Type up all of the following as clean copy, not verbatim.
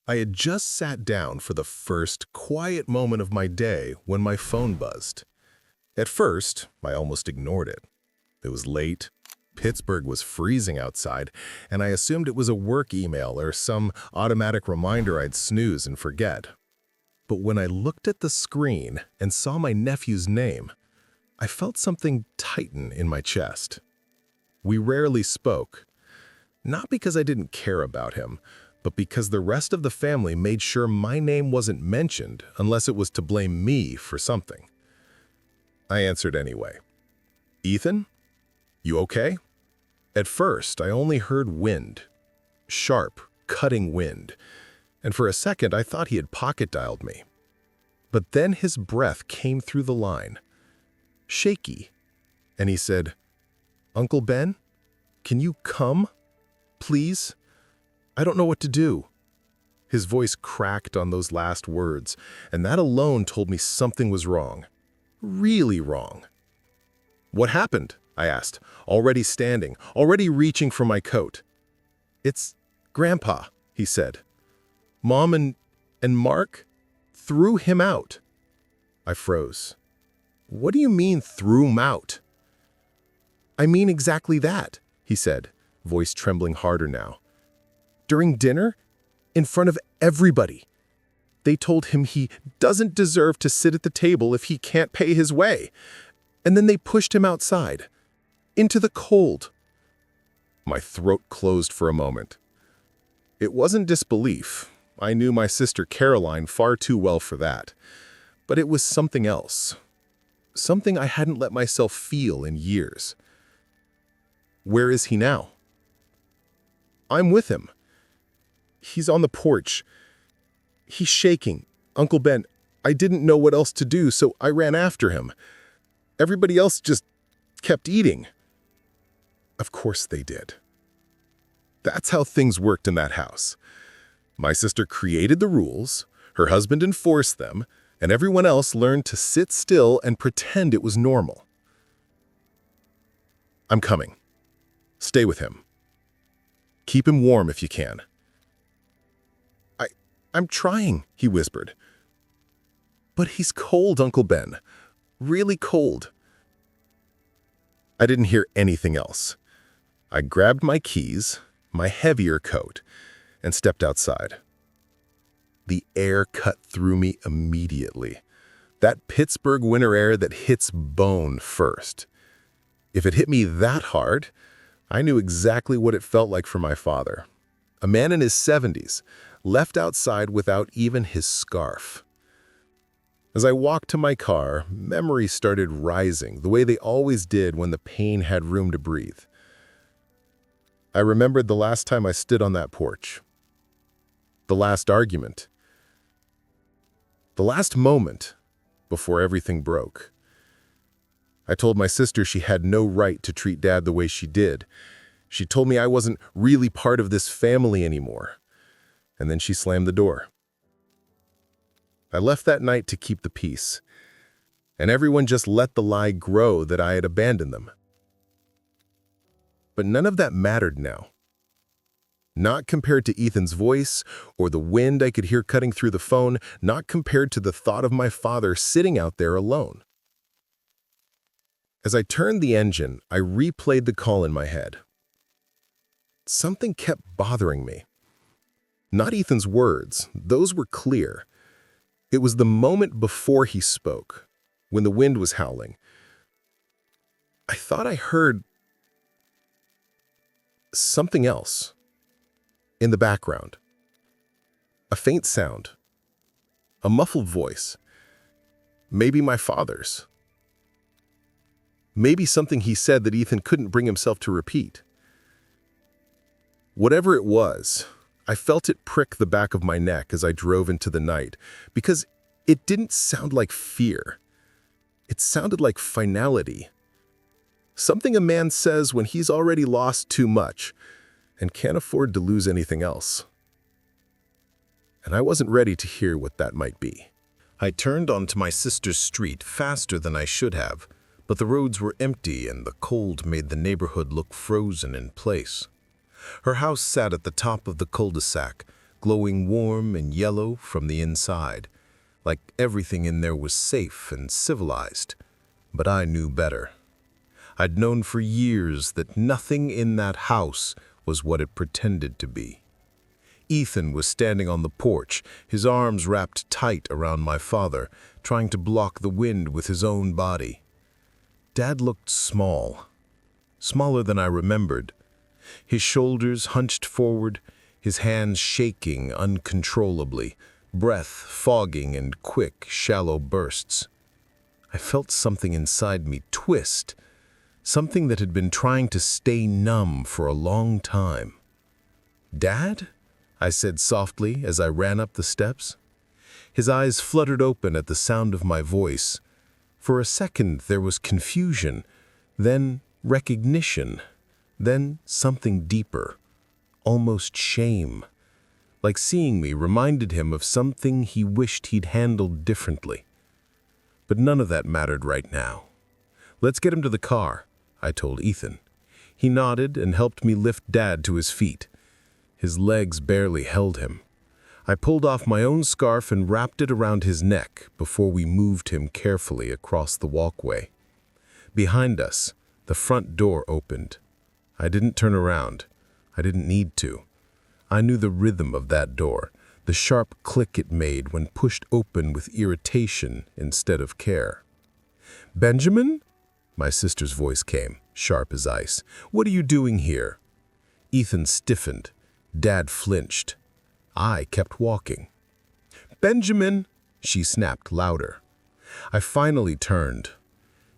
I had just sat down for the first quiet moment of my day when my phone buzzed. At first, I almost ignored it. It was late, Pittsburgh was freezing outside, and I assumed it was a work email or some automatic reminder I'd snooze and forget. But when I looked at the screen and saw my nephew's name, I felt something tighten in my chest. We rarely spoke, not because I didn't care about him, but because the rest of the family made sure my name wasn't mentioned unless it was to blame me for something. I answered anyway. "Ethan? You okay?" At first, I only heard wind. Sharp, cutting wind. And for a second, I thought he had pocket-dialed me. But then his breath came through the line. Shaky. And he said, "Uncle Ben, can you come? Please? I don't know what to do." His voice cracked on those last words, and that alone told me something was wrong. Really wrong. "What happened?" I asked, already standing, already reaching for my coat. "It's Grandpa," he said. "Mom and Mark threw him out." I froze. "What do you mean, threw him out?" "I mean exactly that," he said, voice trembling harder now. "During dinner, in front of everybody. They told him he doesn't deserve to sit at the table if he can't pay his way. And then they pushed him outside, into the cold." My throat closed for a moment. It wasn't disbelief. I knew my sister Caroline far too well for that. But it was something else. Something I hadn't let myself feel in years. "Where is he now?" "I'm with him. He's on the porch. He's shaking. Uncle Ben, I didn't know what else to do, so I ran after him. Everybody else just kept eating." Of course they did. That's how things worked in that house. My sister created the rules, her husband enforced them, and everyone else learned to sit still and pretend it was normal. "I'm coming. Stay with him. Keep him warm if you can." I'm trying," he whispered. "But he's cold, Uncle Ben. Really cold." I didn't hear anything else. I grabbed my keys, my heavier coat, and stepped outside. The air cut through me immediately. That Pittsburgh winter air that hits bone first. If it hit me that hard, I knew exactly what it felt like for my father. A man in his 70s, left outside without even his scarf. As I walked to my car, memories started rising the way they always did when the pain had room to breathe. I remembered the last time I stood on that porch. The last argument. The last moment before everything broke. I told my sister she had no right to treat Dad the way she did. She told me I wasn't really part of this family anymore. And then she slammed the door. I left that night to keep the peace, and everyone just let the lie grow that I had abandoned them. But none of that mattered now. Not compared to Ethan's voice or the wind I could hear cutting through the phone, not compared to the thought of my father sitting out there alone. As I turned the engine, I replayed the call in my head. Something kept bothering me. Not Ethan's words, those were clear. It was the moment before he spoke, when the wind was howling. I thought I heard something else in the background. A faint sound, a muffled voice, maybe my father's. Maybe something he said that Ethan couldn't bring himself to repeat. Whatever it was, I felt it prick the back of my neck as I drove into the night, because it didn't sound like fear. It sounded like finality. Something a man says when he's already lost too much and can't afford to lose anything else. And I wasn't ready to hear what that might be. I turned onto my sister's street faster than I should have, but the roads were empty and the cold made the neighborhood look frozen in place. Her house sat at the top of the cul-de-sac, glowing warm and yellow from the inside, like everything in there was safe and civilized. But I knew better. I'd known for years that nothing in that house was what it pretended to be. Ethan was standing on the porch, his arms wrapped tight around my father, trying to block the wind with his own body. Dad looked small, smaller than I remembered. His shoulders hunched forward, his hands shaking uncontrollably, breath fogging in quick, shallow bursts. I felt something inside me twist, something that had been trying to stay numb for a long time. "Dad?" I said softly as I ran up the steps. His eyes fluttered open at the sound of my voice. For a second there was confusion, then recognition, then something deeper, almost shame. Like seeing me reminded him of something he wished he'd handled differently. But none of that mattered right now. "Let's get him to the car," I told Ethan. He nodded and helped me lift Dad to his feet. His legs barely held him. I pulled off my own scarf and wrapped it around his neck before we moved him carefully across the walkway. Behind us, the front door opened. I didn't turn around. I didn't need to. I knew the rhythm of that door, the sharp click it made when pushed open with irritation instead of care. "Benjamin?" My sister's voice came, sharp as ice. "What are you doing here?" Ethan stiffened. Dad flinched. I kept walking. "Benjamin!" she snapped louder. I finally turned.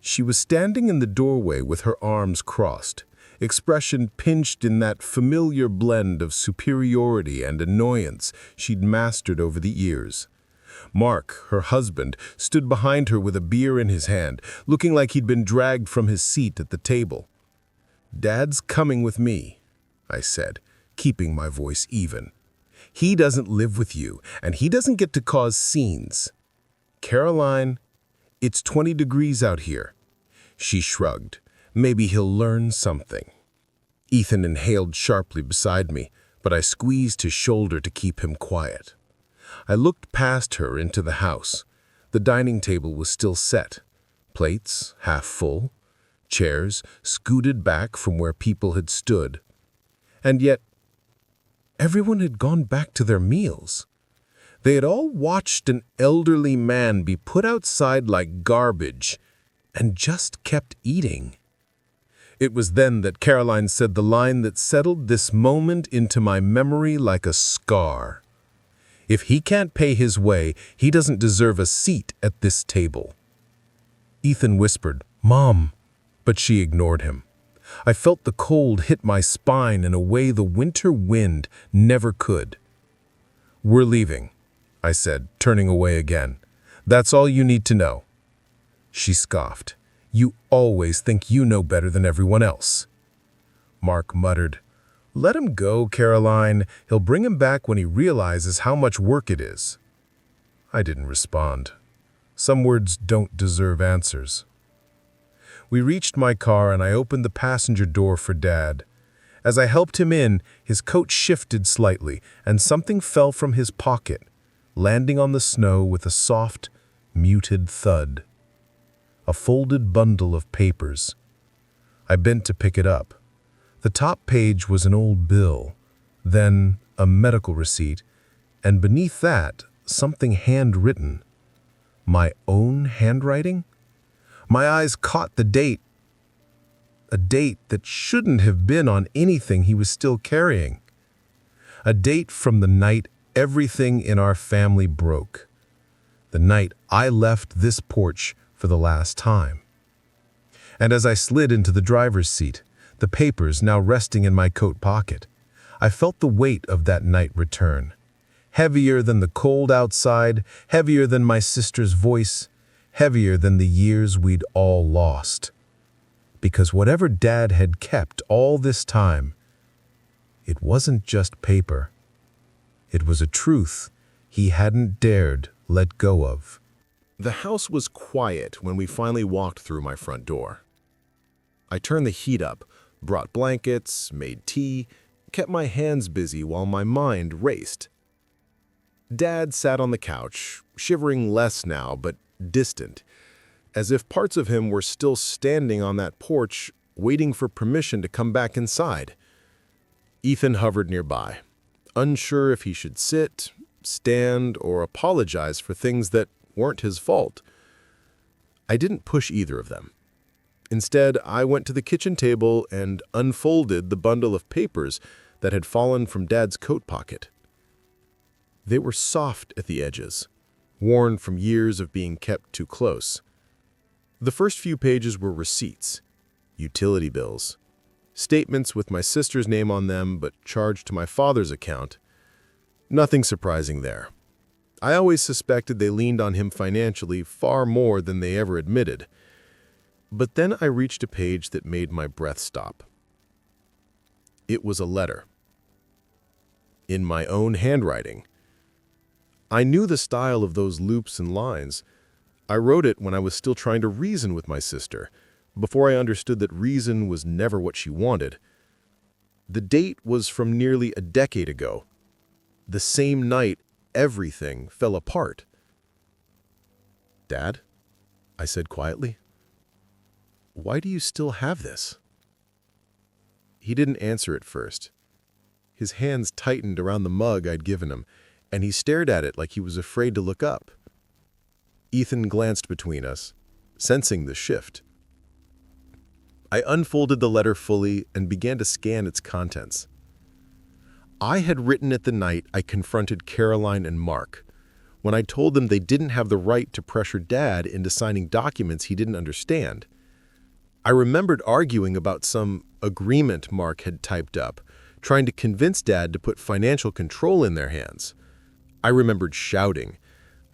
She was standing in the doorway with her arms crossed, expression pinched in that familiar blend of superiority and annoyance she'd mastered over the years. Mark, her husband, stood behind her with a beer in his hand, looking like he'd been dragged from his seat at the table. "Dad's coming with me," I said, keeping my voice even. "He doesn't live with you, and he doesn't get to cause scenes. Caroline, it's 20 degrees out here." She shrugged. "Maybe he'll learn something." Ethan inhaled sharply beside me, but I squeezed his shoulder to keep him quiet. I looked past her into the house. The dining table was still set. Plates, half full. Chairs, scooted back from where people had stood. And yet, everyone had gone back to their meals. They had all watched an elderly man be put outside like garbage and just kept eating. It was then that Caroline said the line that settled this moment into my memory like a scar. "If he can't pay his way, he doesn't deserve a seat at this table." Ethan whispered, "Mom," but she ignored him. I felt the cold hit my spine in a way the winter wind never could. "We're leaving," I said, turning away again. "That's all you need to know." She scoffed. "You always think you know better than everyone else." Mark muttered, "Let him go, Caroline. He'll bring him back when he realizes how much work it is." I didn't respond. Some words don't deserve answers. We reached my car and I opened the passenger door for Dad. As I helped him in, his coat shifted slightly and something fell from his pocket, landing on the snow with a soft, muted thud. A folded bundle of papers. I bent to pick it up. The top page was an old bill, then a medical receipt, and beneath that, something handwritten. My own handwriting? My eyes caught the date. A date that shouldn't have been on anything he was still carrying. A date from the night everything in our family broke. The night I left this porch for the last time. And as I slid into the driver's seat, the papers now resting in my coat pocket, I felt the weight of that night return. Heavier than the cold outside, heavier than my sister's voice, heavier than the years we'd all lost. Because whatever Dad had kept all this time, it wasn't just paper. It was a truth he hadn't dared let go of. The house was quiet when we finally walked through my front door. I turned the heat up, brought blankets, made tea, kept my hands busy while my mind raced. Dad sat on the couch, shivering less now, but distant, as if parts of him were still standing on that porch, waiting for permission to come back inside. Ethan hovered nearby, unsure if he should sit, stand, or apologize for things that weren't his fault. I didn't push either of them. Instead, I went to the kitchen table and unfolded the bundle of papers that had fallen from Dad's coat pocket. They were soft at the edges, worn from years of being kept too close. The first few pages were receipts, utility bills, statements with my sister's name on them but charged to my father's account. Nothing surprising there. I always suspected they leaned on him financially far more than they ever admitted. But then I reached a page that made my breath stop. It was a letter. In my own handwriting. I knew the style of those loops and lines. I wrote it when I was still trying to reason with my sister, before I understood that reason was never what she wanted. The date was from nearly a decade ago. The same night everything fell apart. "Dad," I said quietly, "why do you still have this?" He didn't answer at first. His hands tightened around the mug I'd given him, and he stared at it like he was afraid to look up. Ethan glanced between us, sensing the shift. I unfolded the letter fully and began to scan its contents. I had written it the night I confronted Caroline and Mark, when I told them they didn't have the right to pressure Dad into signing documents he didn't understand. I remembered arguing about some agreement Mark had typed up, trying to convince Dad to put financial control in their hands. I remembered shouting.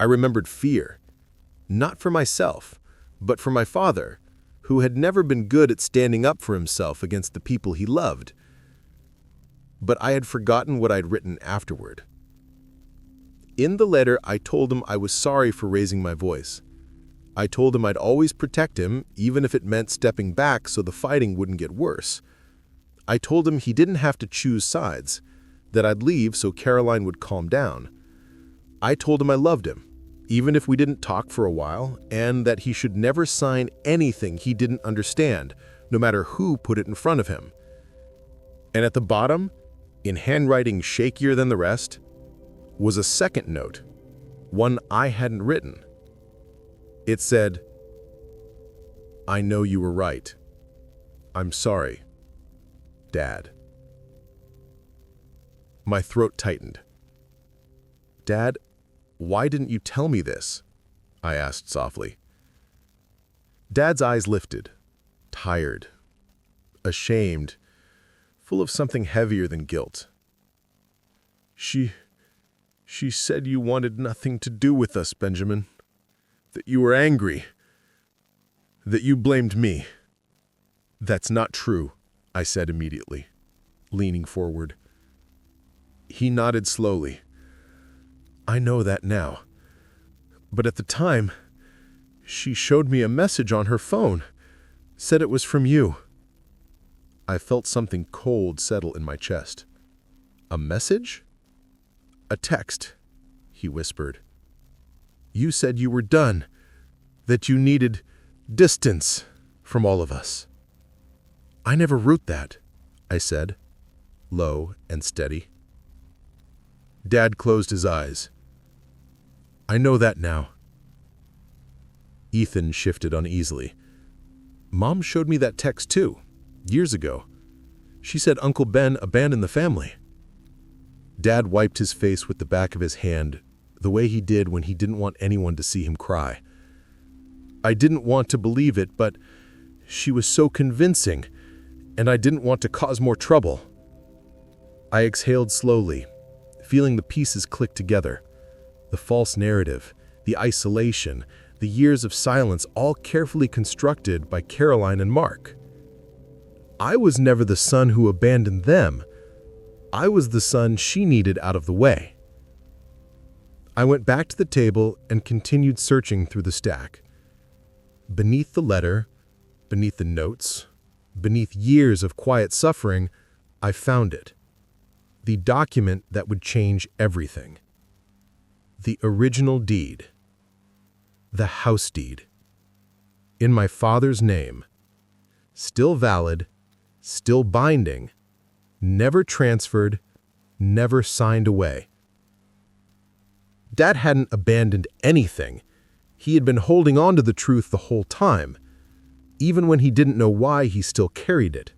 I remembered fear. Not for myself, but for my father, who had never been good at standing up for himself against the people he loved. But I had forgotten what I'd written afterward. In the letter, I told him I was sorry for raising my voice. I told him I'd always protect him, even if it meant stepping back so the fighting wouldn't get worse. I told him he didn't have to choose sides, that I'd leave so Caroline would calm down. I told him I loved him, even if we didn't talk for a while, and that he should never sign anything he didn't understand, no matter who put it in front of him. And at the bottom, in handwriting shakier than the rest, was a second note, one I hadn't written. It said, "I know you were right. I'm sorry, Dad." My throat tightened. "Dad, why didn't you tell me this?" I asked softly. Dad's eyes lifted, tired, ashamed, full of something heavier than guilt. She said you wanted nothing to do with us, Benjamin. That you were angry. That you blamed me." "That's not true," I said immediately, leaning forward. He nodded slowly. "I know that now. But at the time, she showed me a message on her phone, said it was from you." I felt something cold settle in my chest. "A message?" "A text," he whispered. "You said you were done, that you needed distance from all of us." "I never wrote that," I said, low and steady. Dad closed his eyes. "I know that now." Ethan shifted uneasily. "Mom showed me that text too, years ago. She said Uncle Ben abandoned the family." Dad wiped his face with the back of his hand, the way he did when he didn't want anyone to see him cry. "I didn't want to believe it, but she was so convincing, and I didn't want to cause more trouble." I exhaled slowly, feeling the pieces click together. The false narrative, the isolation, the years of silence, all carefully constructed by Caroline and Mark. I was never the son who abandoned them. I was the son she needed out of the way. I went back to the table and continued searching through the stack. Beneath the letter, beneath the notes, beneath years of quiet suffering, I found it. The document that would change everything. The original deed. The house deed. In my father's name. Still valid, still binding, never transferred, never signed away. Dad hadn't abandoned anything. He had been holding on to the truth the whole time. Even when he didn't know why, he still carried it.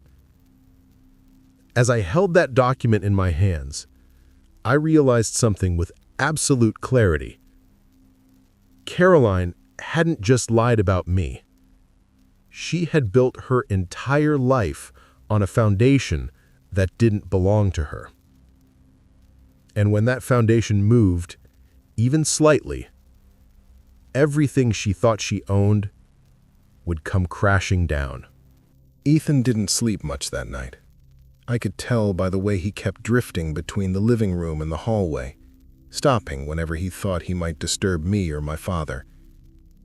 As I held that document in my hands, I realized something with absolute clarity. Caroline hadn't just lied about me. She had built her entire life on a foundation that didn't belong to her. And when that foundation moved, even slightly, everything she thought she owned would come crashing down. Ethan didn't sleep much that night. I could tell by the way he kept drifting between the living room and the hallway, stopping whenever he thought he might disturb me or my father.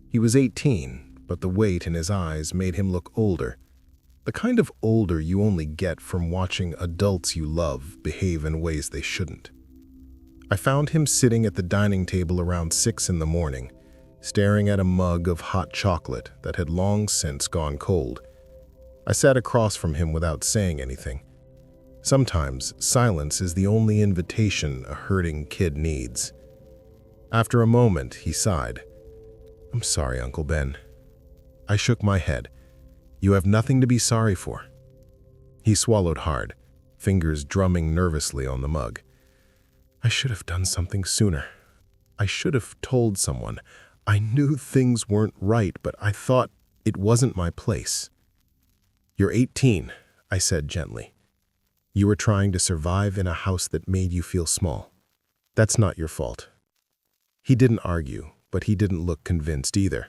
He was 18, but the weight in his eyes made him look older. The kind of older you only get from watching adults you love behave in ways they shouldn't. I found him sitting at the dining table around 6 in the morning, staring at a mug of hot chocolate that had long since gone cold. I sat across from him without saying anything. Sometimes silence is the only invitation a hurting kid needs. After a moment, he sighed. "I'm sorry, Uncle Ben." I shook my head. "You have nothing to be sorry for." He swallowed hard, fingers drumming nervously on the mug. "I should have done something sooner. I should have told someone. I knew things weren't right, but I thought it wasn't my place." "You're 18, I said gently. "You were trying to survive in a house that made you feel small. That's not your fault." He didn't argue, but he didn't look convinced either.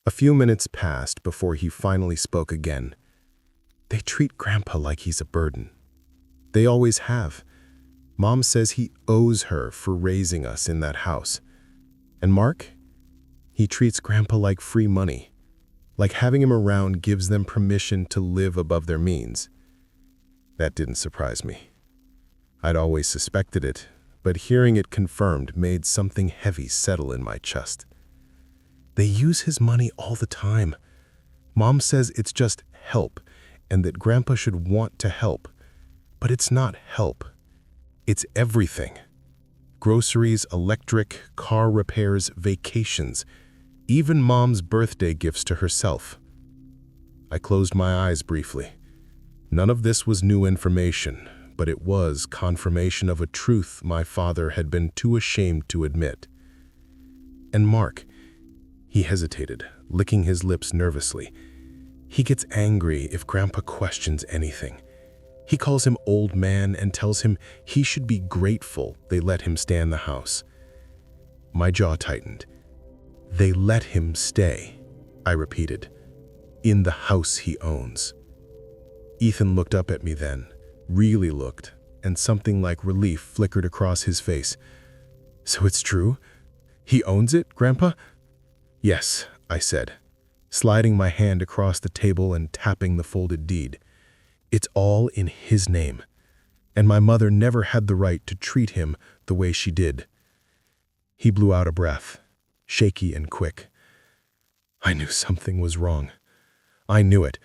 A few minutes passed before he finally spoke again. "They treat Grandpa like he's a burden. They always have. Mom says he owes her for raising us in that house. And Mark? He treats Grandpa like free money. Like having him around gives them permission to live above their means." That didn't surprise me. I'd always suspected it, but hearing it confirmed made something heavy settle in my chest. "They use his money all the time. Mom says it's just help, and that Grandpa should want to help. But it's not help. It's everything. Groceries, electric, car repairs, vacations, even Mom's birthday gifts to herself." I closed my eyes briefly. None of this was new information, but it was confirmation of a truth my father had been too ashamed to admit. "And Mark," he hesitated, licking his lips nervously. "He gets angry if Grandpa questions anything. He calls him old man and tells him he should be grateful they let him stay in the house." My jaw tightened. "They let him stay," I repeated, "in the house he owns." Ethan looked up at me then, really looked, and something like relief flickered across his face. "So it's true? He owns it, Grandpa?" "Yes," I said, sliding my hand across the table and tapping the folded deed. "It's all in his name, and my mother never had the right to treat him the way she did." He blew out a breath, shaky and quick. I knew something was wrong. I knew it.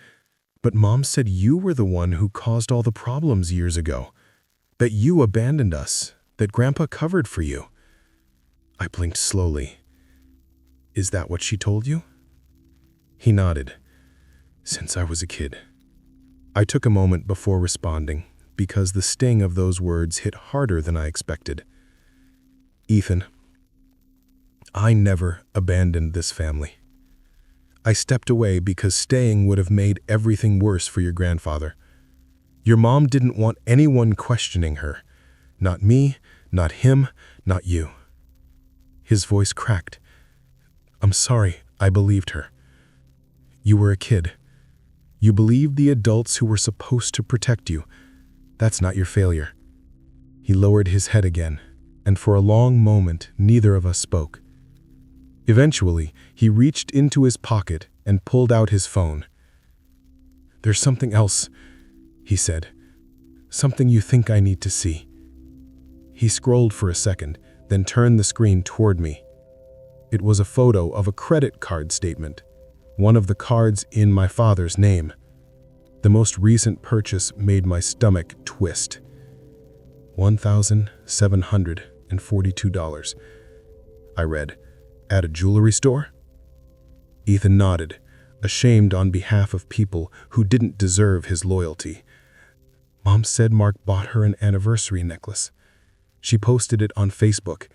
But Mom said you were the one who caused all the problems years ago, that you abandoned us, that Grandpa covered for you. I blinked slowly. "Is that what she told you?" He nodded. "Since I was a kid." I took a moment before responding, because the sting of those words hit harder than I expected. "Ethan, I never abandoned this family. I stepped away because staying would have made everything worse for your grandfather. Your mom didn't want anyone questioning her. Not me, not him, not you." His voice cracked. "I'm sorry I believed her. You were a kid. You believed the adults who were supposed to protect you. That's not your failure." He lowered his head again, and for a long moment neither of us spoke. Eventually, he reached into his pocket and pulled out his phone. "There's something else," he said. "Something you think I need to see." He scrolled for a second, then turned the screen toward me. It was a photo of a credit card statement, one of the cards in my father's name. The most recent purchase made my stomach twist. $1,742. I read, "At a jewelry store?" Ethan nodded, ashamed on behalf of people who didn't deserve his loyalty. Mom said Mark bought her an anniversary necklace. She posted it on Facebook.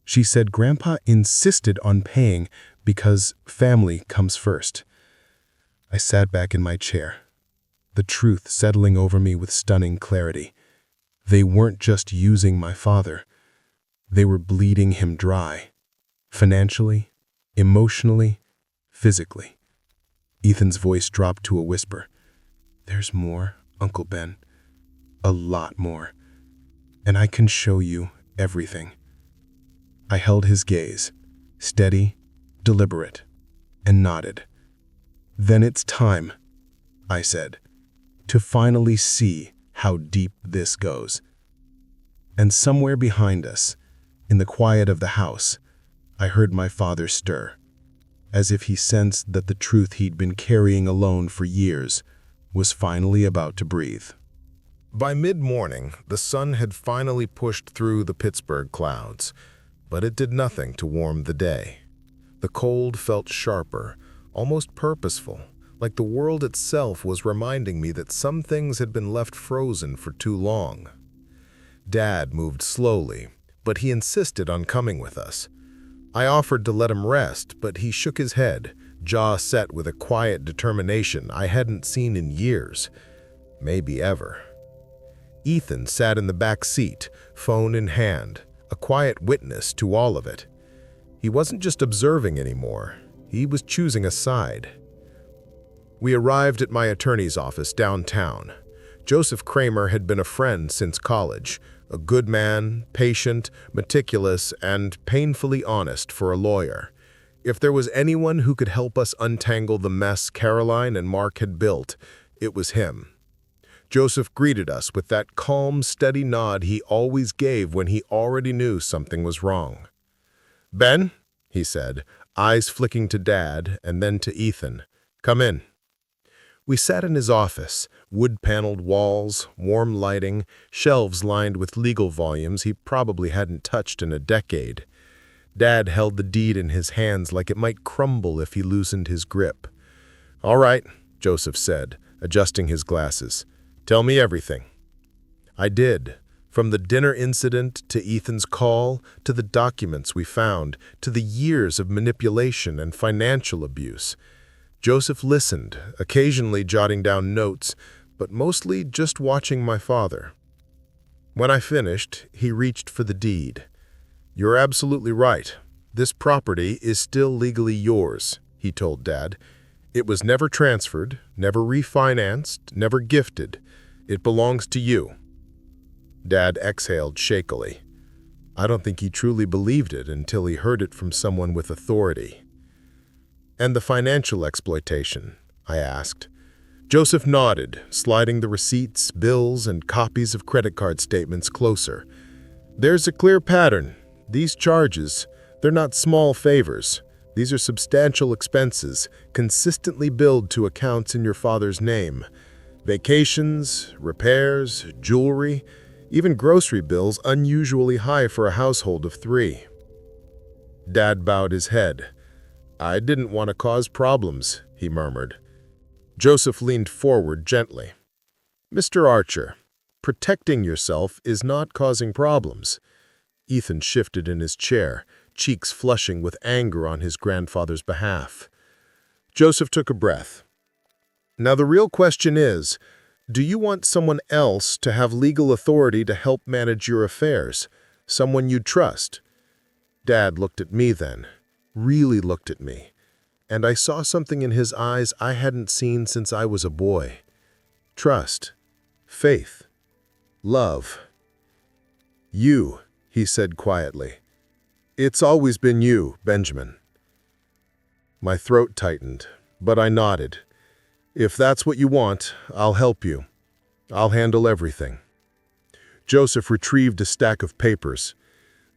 She said Grandpa insisted on paying because family comes first. I sat back in my chair, the truth settling over me with stunning clarity. They weren't just using my father. They were bleeding him dry. Financially, emotionally, physically. Ethan's voice dropped to a whisper. "There's more, Uncle Ben. A lot more. And I can show you everything." I held his gaze, steady, deliberate, and nodded. "Then it's time," I said, "to finally see how deep this goes." And somewhere behind us, in the quiet of the house, I heard my father stir, as if he sensed that the truth he'd been carrying alone for years was finally about to breathe. By mid-morning, the sun had finally pushed through the Pittsburgh clouds, but it did nothing to warm the day. The cold felt sharper, almost purposeful, like the world itself was reminding me that some things had been left frozen for too long. Dad moved slowly, but he insisted on coming with us. I offered to let him rest, but he shook his head, jaw set with a quiet determination I hadn't seen in years, maybe ever. Ethan sat in the back seat, phone in hand, a quiet witness to all of it. He wasn't just observing anymore, he was choosing a side. We arrived at my attorney's office downtown. Joseph Kramer had been a friend since college, a good man, patient, meticulous, and painfully honest for a lawyer. If there was anyone who could help us untangle the mess Caroline and Mark had built, it was him. Joseph greeted us with that calm, steady nod he always gave when he already knew something was wrong. "Ben," he said, eyes flicking to Dad and then to Ethan, "come in." We sat in his office, wood-paneled walls, warm lighting, shelves lined with legal volumes he probably hadn't touched in a decade. Dad held the deed in his hands like it might crumble if he loosened his grip. "All right," Joseph said, adjusting his glasses. "Tell me everything." I did, from the dinner incident to Ethan's call, to the documents we found, to the years of manipulation and financial abuse. Joseph listened, occasionally jotting down notes, but mostly just watching my father. When I finished, he reached for the deed. "You're absolutely right. This property is still legally yours," he told Dad. "It was never transferred, never refinanced, never gifted. It belongs to you." Dad exhaled shakily. I don't think he truly believed it until he heard it from someone with authority. "And the financial exploitation?" I asked. Joseph nodded, sliding the receipts, bills, and copies of credit card statements closer. "There's a clear pattern. These charges, they're not small favors. These are substantial expenses, consistently billed to accounts in your father's name. Vacations, repairs, jewelry, even grocery bills unusually high for a household of 3. Dad bowed his head. "I didn't want to cause problems," he murmured. Joseph leaned forward gently. "Mr. Archer, protecting yourself is not causing problems." Ethan shifted in his chair, cheeks flushing with anger on his grandfather's behalf. Joseph took a breath. "Now the real question is, do you want someone else to have legal authority to help manage your affairs? Someone you trust?" Dad looked at me then, really looked at me, and I saw something in his eyes I hadn't seen since I was a boy. Trust, faith, love. "You," he said quietly. "It's always been you, Benjamin." My throat tightened, but I nodded. "If that's what you want, I'll help you. I'll handle everything." Joseph retrieved a stack of papers.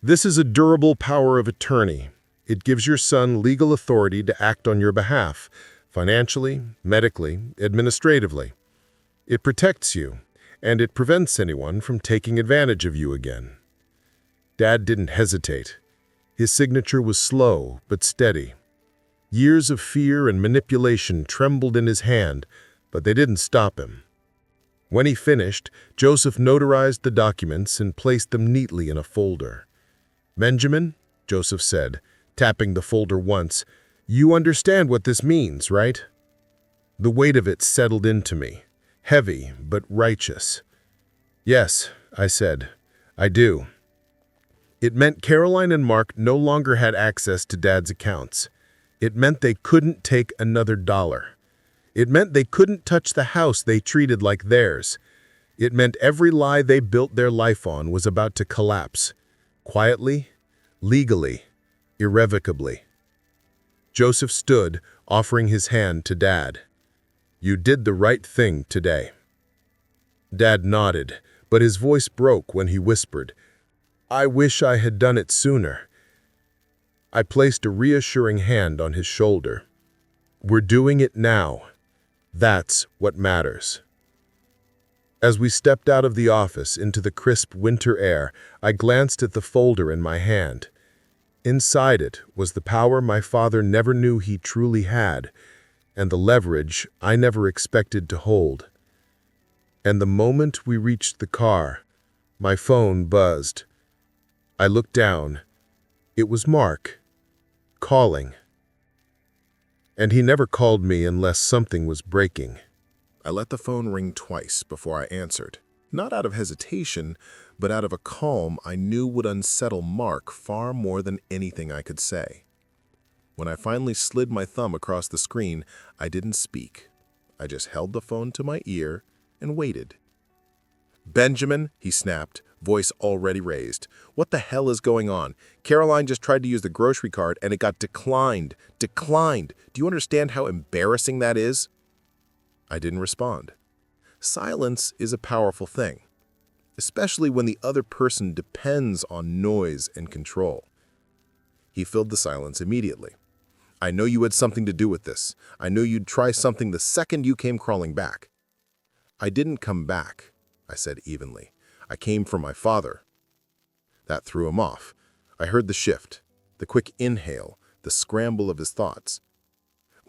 This is a durable power of attorney. It gives your son legal authority to act on your behalf, financially, medically, administratively. It protects you, and it prevents anyone from taking advantage of you again. Dad didn't hesitate. His signature was slow but steady. Years of fear and manipulation trembled in his hand, but they didn't stop him. When he finished, Joseph notarized the documents and placed them neatly in a folder. "Benjamin," Joseph said, tapping the folder once, "you understand what this means, right?" The weight of it settled into me, heavy but righteous. "Yes," I said, "I do." It meant Caroline and Mark no longer had access to Dad's accounts. It meant they couldn't take another dollar. It meant they couldn't touch the house they treated like theirs. It meant every lie they built their life on was about to collapse. Quietly, legally, irrevocably. Joseph stood, offering his hand to Dad. "You did the right thing today." Dad nodded, but his voice broke when he whispered, "I wish I had done it sooner." I placed a reassuring hand on his shoulder. "We're doing it now. That's what matters." As we stepped out of the office into the crisp winter air, I glanced at the folder in my hand. Inside it was the power my father never knew he truly had, and the leverage I never expected to hold. And the moment we reached the car, my phone buzzed. I looked down. It was Mark, calling. And he never called me unless something was breaking. I let the phone ring twice before I answered, not out of hesitation, but out of a calm I knew would unsettle Mark far more than anything I could say. When I finally slid my thumb across the screen, I didn't speak. I just held the phone to my ear and waited. "Benjamin," he snapped, voice already raised. "What the hell is going on? Caroline just tried to use the grocery card and it got declined. Declined. Do you understand how embarrassing that is?" I didn't respond. Silence is a powerful thing, especially when the other person depends on noise and control. He filled the silence immediately. "I know you had something to do with this. I knew you'd try something the second you came crawling back." "I didn't come back," I said evenly. "I came for my father." That threw him off. I heard the shift, the quick inhale, the scramble of his thoughts.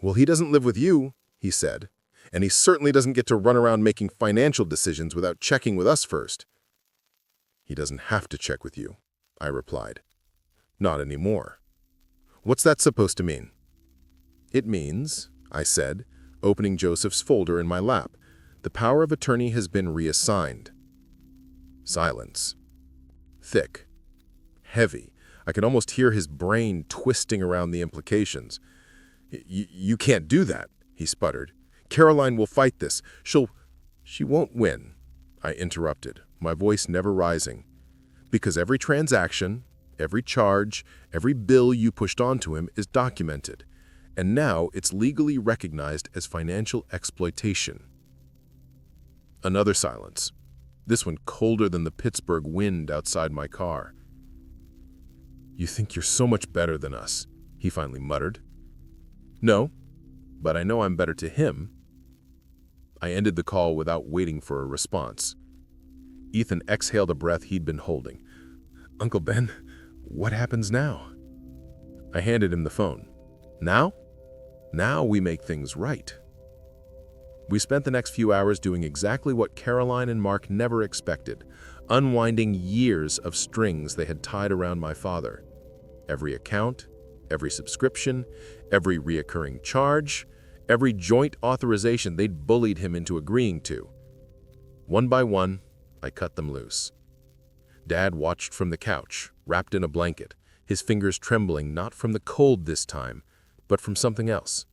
"Well, he doesn't live with you," he said, "and he certainly doesn't get to run around making financial decisions without checking with us first." "He doesn't have to check with you," I replied. "Not anymore." "What's that supposed to mean?" "It means," I said, opening Joseph's folder in my lap, "the power of attorney has been reassigned." Silence. Thick. Heavy. I could almost hear his brain twisting around the implications. You can't do that," he sputtered. "Caroline will fight this. She won't win," I interrupted, my voice never rising. "Because every transaction, every charge, every bill you pushed onto him is documented, and now it's legally recognized as financial exploitation." Another silence. This one colder than the Pittsburgh wind outside my car. "You think you're so much better than us," he finally muttered. "No, but I know I'm better to him." I ended the call without waiting for a response. Ethan exhaled a breath he'd been holding. "Uncle Ben, what happens now?" I handed him the phone. "Now? Now we make things right." We spent the next few hours doing exactly what Caroline and Mark never expected, unwinding years of strings they had tied around my father. Every account, every subscription, every reoccurring charge, every joint authorization they'd bullied him into agreeing to. One by one, I cut them loose. Dad watched from the couch, wrapped in a blanket, his fingers trembling not from the cold this time, but from something else.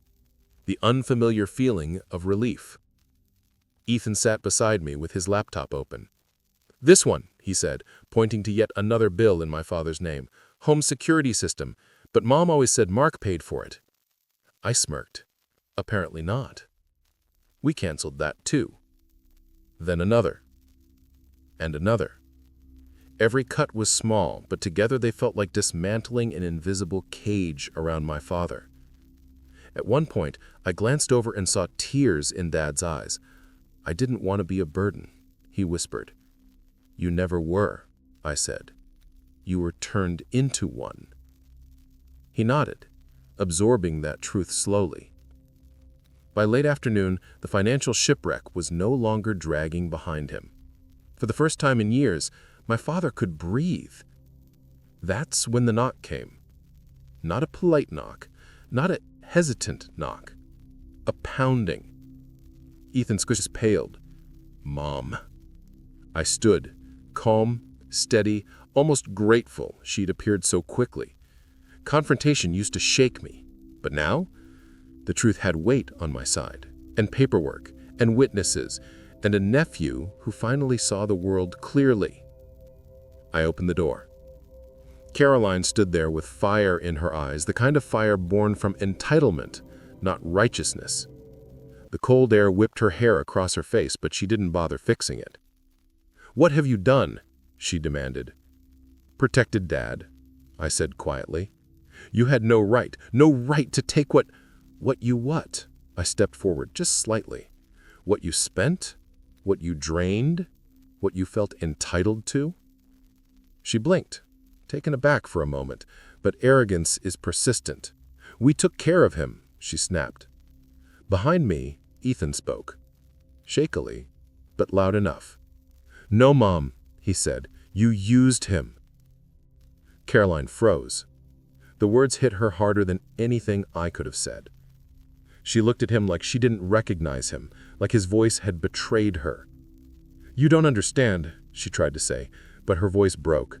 The unfamiliar feeling of relief. Ethan sat beside me with his laptop open. "This one," he said, pointing to yet another bill in my father's name. "Home security system, but Mom always said Mark paid for it." I smirked. Apparently not. We canceled that too. Then another. And another. Every cut was small, but together they felt like dismantling an invisible cage around my father. At one point, I glanced over and saw tears in Dad's eyes. "I didn't want to be a burden," he whispered. "You never were," I said. "You were turned into one." He nodded, absorbing that truth slowly. By late afternoon, the financial shipwreck was no longer dragging behind him. For the first time in years, my father could breathe. That's when the knock came. Not a polite knock, not a hesitant knock, a pounding. Ethan's face paled. "Mom." I stood, calm, steady, almost grateful she'd appeared so quickly. Confrontation used to shake me, but now the truth had weight on my side, and paperwork, and witnesses, and a nephew who finally saw the world clearly. I opened the door. Caroline stood there with fire in her eyes, the kind of fire born from entitlement, not righteousness. The cold air whipped her hair across her face, but she didn't bother fixing it. "What have you done?" she demanded. "Protected Dad," I said quietly. "You had no right to take what you what?" I stepped forward just slightly. "What you spent? What you drained? What you felt entitled to?" She blinked, taken aback for a moment, but arrogance is persistent. "We took care of him," she snapped. Behind me, Ethan spoke. Shakily, but loud enough. "No, Mom," he said. "You used him." Caroline froze. The words hit her harder than anything I could have said. She looked at him like she didn't recognize him, like his voice had betrayed her. "You don't understand," she tried to say, but her voice broke.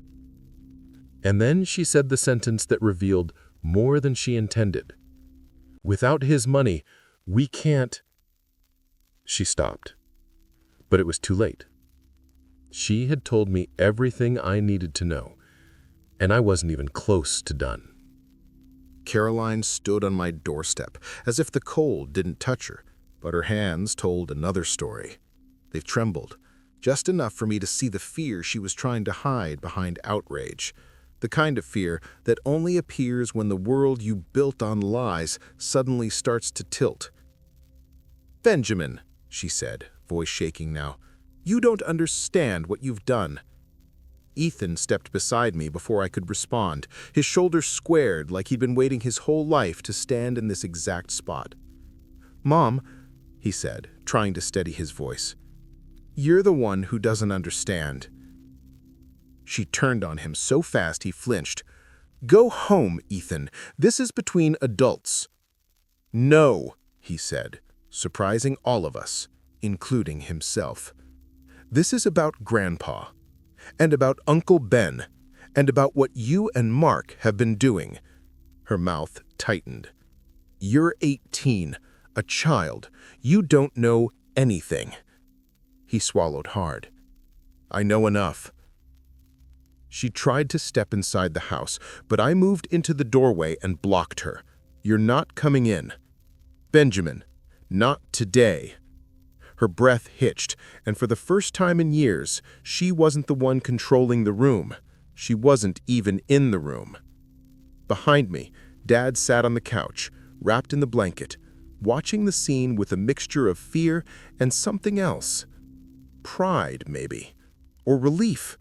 And then she said the sentence that revealed more than she intended. "Without his money, we can't." She stopped. But it was too late. She had told me everything I needed to know, and I wasn't even close to done. Caroline stood on my doorstep, as if the cold didn't touch her, but her hands told another story. They trembled, just enough for me to see the fear she was trying to hide behind outrage, the kind of fear that only appears when the world you built on lies suddenly starts to tilt. "Benjamin," she said, voice shaking now, "you don't understand what you've done." Ethan stepped beside me before I could respond, his shoulders squared like he'd been waiting his whole life to stand in this exact spot. "Mom," he said, trying to steady his voice, "you're the one who doesn't understand." She turned on him so fast he flinched. "Go home, Ethan. This is between adults." "No," he said, surprising all of us, including himself. "This is about Grandpa. And about Uncle Ben, and about what you and Mark have been doing." Her mouth tightened. "You're 18, a child. You don't know anything." He swallowed hard. "I know enough." She tried to step inside the house, but I moved into the doorway and blocked her. "You're not coming in. Benjamin, not today." Her breath hitched, and for the first time in years, she wasn't the one controlling the room. She wasn't even in the room. Behind me, Dad sat on the couch, wrapped in the blanket, watching the scene with a mixture of fear and something else. Pride, maybe. Or relief.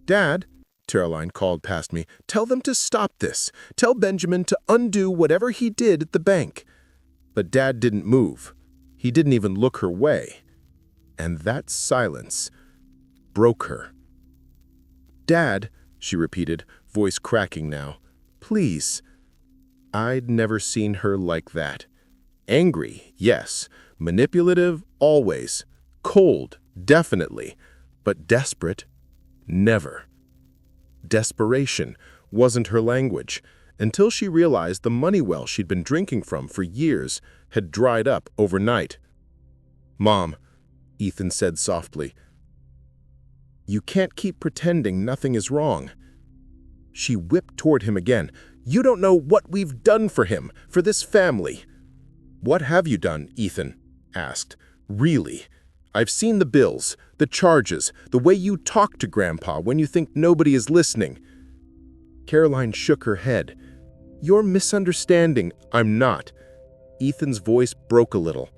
"Dad," Caroline called past me, "tell them to stop this. Tell Benjamin to undo whatever he did at the bank." But Dad didn't move. He didn't even look her way. And that silence broke her. "Dad," she repeated, voice cracking now, "please." I'd never seen her like that. Angry, yes. Manipulative, always. Cold, definitely. But desperate, never. Desperation wasn't her language, until she realized the money well she'd been drinking from for years had dried up overnight. "Mom," Ethan said softly, "you can't keep pretending nothing is wrong." She whipped toward him again. "You don't know what we've done for him, for this family." "What have you done?" Ethan asked. "Really?" I've seen the bills, the charges, the way you talk to Grandpa when you think nobody is listening." Caroline shook her head. "You're misunderstanding." "I'm not." Ethan's voice broke a little.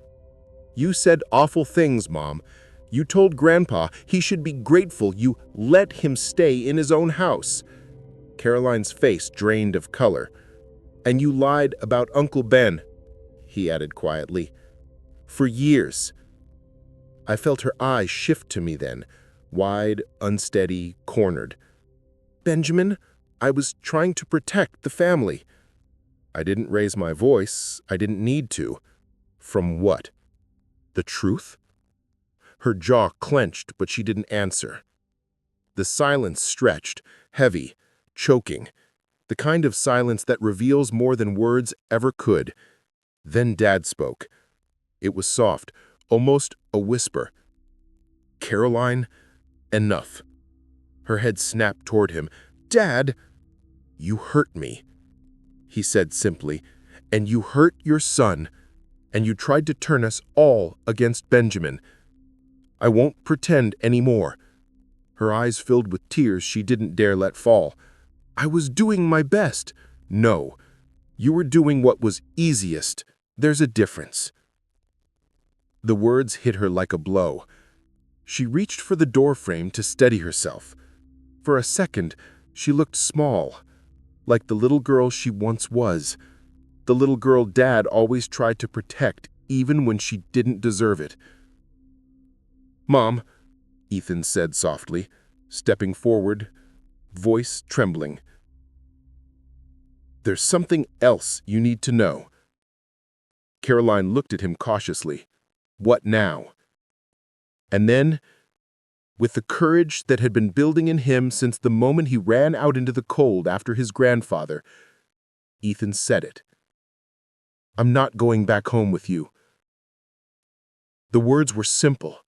"You said awful things, Mom. You told Grandpa he should be grateful you let him stay in his own house." Caroline's face drained of color. "And you lied about Uncle Ben," he added quietly. "For years." I felt her eyes shift to me then, wide, unsteady, cornered. "Benjamin, I was trying to protect the family." I didn't raise my voice. I didn't need to. From what? The truth? Her jaw clenched, but she didn't answer. The silence stretched, heavy, choking, the kind of silence that reveals more than words ever could. Then Dad spoke. It was soft, almost a whisper. "Caroline, enough." Her head snapped toward him. "Dad!" "You hurt me," he said simply, "and you hurt your son, and you tried to turn us all against Benjamin. I won't pretend anymore." Her eyes filled with tears she didn't dare let fall. "I was doing my best." "No, you were doing what was easiest. There's a difference." The words hit her like a blow. She reached for the doorframe to steady herself. For a second, she looked small, like the little girl she once was, the little girl Dad always tried to protect even when she didn't deserve it. "Mom," Ethan said softly, stepping forward, voice trembling. "There's something else you need to know." Caroline looked at him cautiously. "What now?" And then, with the courage that had been building in him since the moment he ran out into the cold after his grandfather, Ethan said it. "I'm not going back home with you." The words were simple,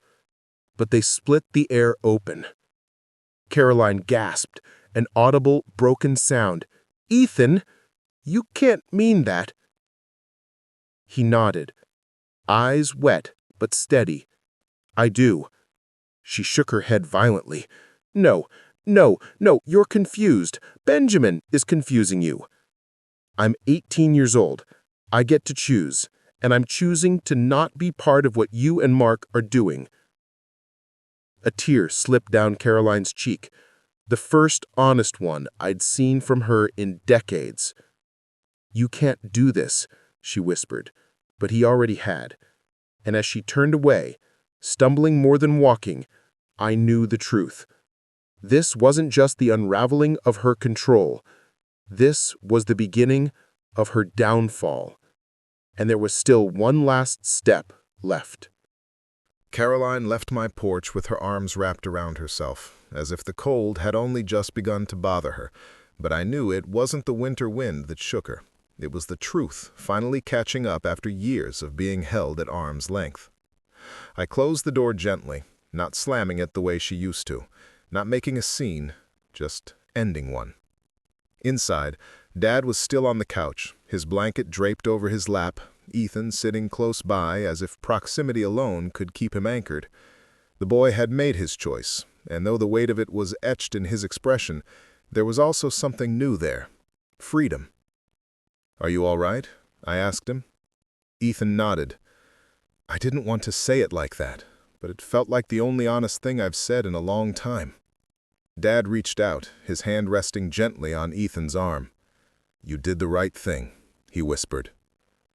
but they split the air open. Caroline gasped, an audible, broken sound. "Ethan, you can't mean that." He nodded, eyes wet but steady. "I do." She shook her head violently. "No, no, no, you're confused. Benjamin is confusing you. I'm 18 years old. I get to choose, and I'm choosing to not be part of what you and Mark are doing." A tear slipped down Caroline's cheek, the first honest one I'd seen from her in decades. "You can't do this," she whispered, but he already had. And as she turned away, stumbling more than walking, I knew the truth. This wasn't just the unraveling of her control. This was the beginning of her downfall. And there was still one last step left. Caroline left my porch with her arms wrapped around herself, as if the cold had only just begun to bother her. But I knew it wasn't the winter wind that shook her. It was the truth finally catching up after years of being held at arm's length. I closed the door gently, not slamming it the way she used to, not making a scene, just ending one. Inside, Dad was still on the couch, his blanket draped over his lap, Ethan sitting close by as if proximity alone could keep him anchored. The boy had made his choice, and though the weight of it was etched in his expression, there was also something new there. Freedom. "Are you all right?" I asked him. Ethan nodded. I didn't want to say it like that, but it felt like the only honest thing I've said in a long time. Dad reached out, his hand resting gently on Ethan's arm. "You did the right thing," he whispered.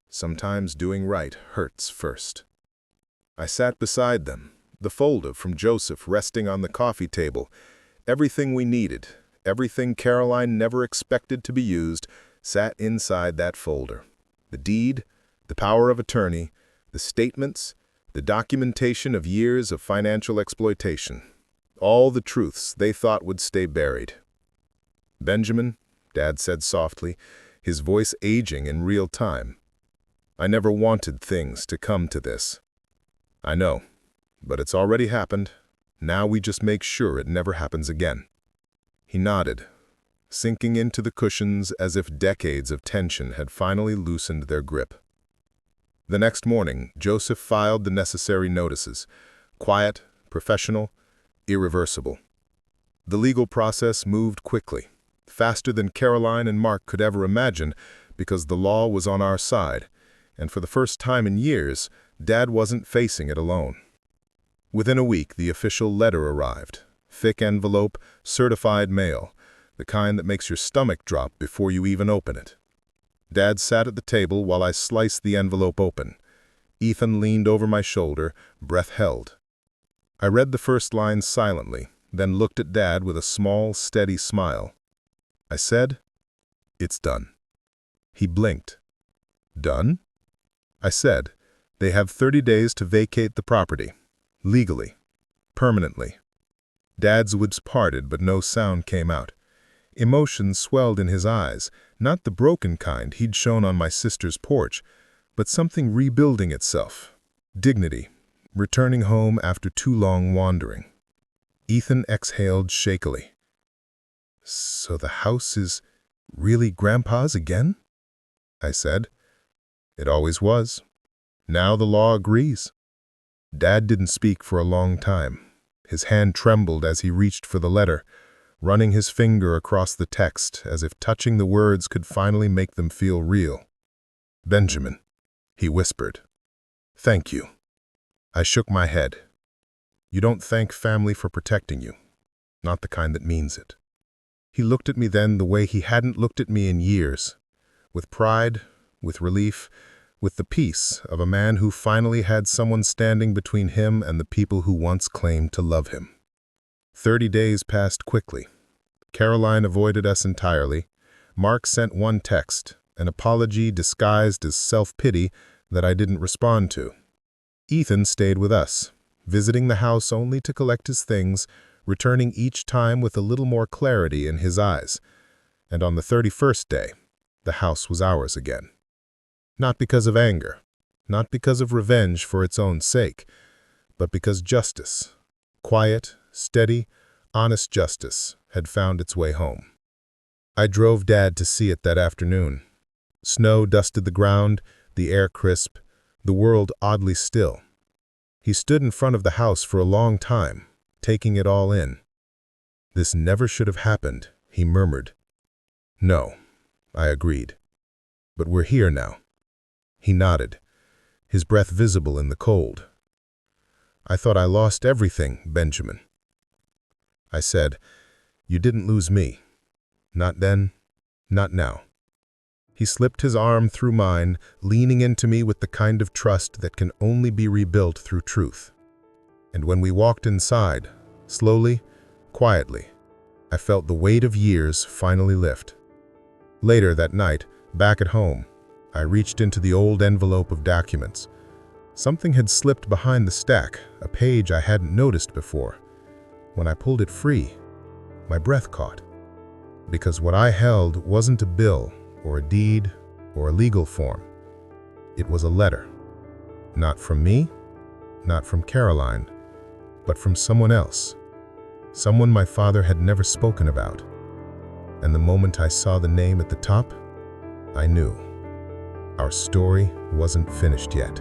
"Sometimes doing right hurts first." I sat beside them, the folder from Joseph resting on the coffee table. Everything we needed, everything Caroline never expected to be used, sat inside that folder. The deed, the power of attorney, the statements, the documentation of years of financial exploitation. All the truths they thought would stay buried. "Benjamin," Dad said softly, his voice aging in real time. "I never wanted things to come to this. I know, but it's already happened. Now we just make sure it never happens again." He nodded, sinking into the cushions as if decades of tension had finally loosened their grip. The next morning, Joseph filed the necessary notices, Quiet, professional, irreversible. The legal process moved quickly, faster than Caroline and Mark could ever imagine, because the law was on our side, and for the first time in years, Dad wasn't facing it alone. Within a week, the official letter arrived. Thick envelope, certified mail, the kind that makes your stomach drop before you even open it. Dad sat at the table while I sliced the envelope open. Ethan leaned over my shoulder, breath held. I read the first line silently, then looked at Dad with a small, steady smile. I said, "It's done." He blinked. "Done?" I said, "They have 30 days to vacate the property. Legally. Permanently." Dad's lips parted, but no sound came out. Emotion swelled in his eyes, not the broken kind he'd shown on my sister's porch, but something rebuilding itself. Dignity, returning home after too long wandering. Ethan exhaled shakily. "So the house is really Grandpa's again?" I said. "It always was. Now the law agrees." Dad didn't speak for a long time. His hand trembled as he reached for the letter, running his finger across the text as if touching the words could finally make them feel real. "Benjamin," he whispered. "Thank you." I shook my head. "You don't thank family for protecting you. Not the kind that means it." He looked at me then the way he hadn't looked at me in years, with pride, with relief, with the peace of a man who finally had someone standing between him and the people who once claimed to love him. 30 days passed quickly. Caroline avoided us entirely. Mark sent one text, an apology disguised as self-pity that I didn't respond to. Ethan stayed with us, visiting the house only to collect his things, returning each time with a little more clarity in his eyes. And on the 31st day, the house was ours again. Not because of anger, not because of revenge for its own sake, but because justice, quiet, steady, honest justice, had found its way home. I drove Dad to see it that afternoon. Snow dusted the ground, the air crisp, the world oddly still. He stood in front of the house for a long time, taking it all in. "This never should have happened," he murmured. "No," I agreed. "But we're here now." He nodded, his breath visible in the cold. "I thought I lost everything, Benjamin." I said, "You didn't lose me. Not then, not now." He slipped his arm through mine, leaning into me with the kind of trust that can only be rebuilt through truth. And when we walked inside, slowly, quietly, I felt the weight of years finally lift. Later that night, back at home, I reached into the old envelope of documents. Something had slipped behind the stack, a page I hadn't noticed before. When I pulled it free, my breath caught. Because what I held wasn't a bill, or a deed, or a legal form. It was a letter. Not from me, not from Caroline, but from someone else. Someone my father had never spoken about. And the moment I saw the name at the top, I knew. Our story wasn't finished yet.